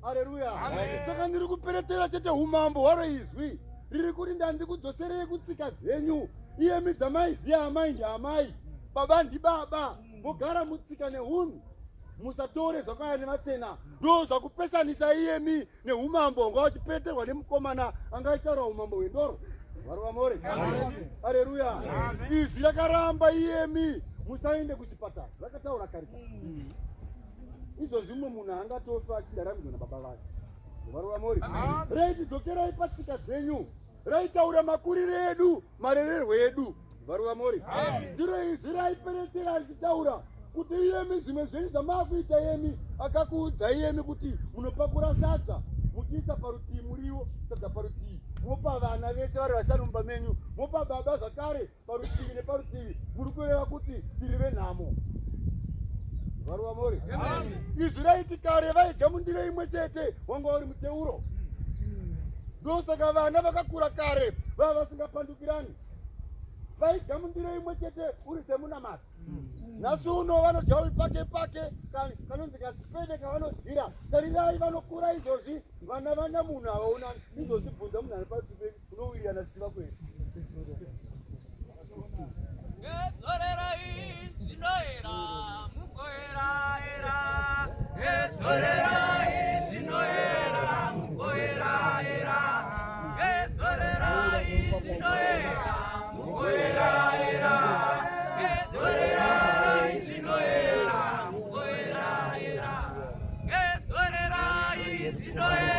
Haleluya. Saka ndiri kuperetera chete umambo hwaroizwi riri kuti ndandikudzoserei kutsika dzenyu, iyemi dzamaiziya amai ndiamai, baba ndibaba, mogara mutsika neunhu, musatore zvakaya nevatena. Ndo zvakupesanisa iyemi neumambo ngauchipereterwa nemukomana angaitaura umambo hwendoro. Varuvamore. Haleluya. Izwi rakaramba iyemi musaende kuchipatara, rakataura kare. Izvo zvimwe munhu angatofa achidaramidzwa nababa vake. Varuvamore. Reidzokerai patsika dzenyu, raitaura makuriro edu, marererwo edu. Varuvamore. Ndiro izvi raiperetera richitaura kuti iyemi zvimwe zvenyu zvamakuita iyemi akakuudza iyemi kuti munopakura sadza muchiisa parutivi muriwo, sadza parutivi, mopa vana vese vari vashanu mumba menyu, mopa baba zvakare parutivi neparutivi, muri kureva kuti tiri venhamo. Varuvamore. Izvi raiti kare vaidya mundiro imwe chete, wanga uri muteuro. Ndosaka vana vakakura kare vava vasingapandukirani, vaidya mundiro imwe chete uri semunamata. Nhasi uno vanodya uri pake pake, kanonzi kasipede kavanodyira. Tarirai vanokura izvozvi, vana munhu havaonani. Izvozvi bvunza munhu ari parutivi unowirirana siva kwedu. Gedzorerai zvinoera mugoera era, gedzorerai zvinoera mugoera era, gedzorerai zvinoera mugoera era, gedzorerai zvinoera mugoera era, gedzorerai zvinoera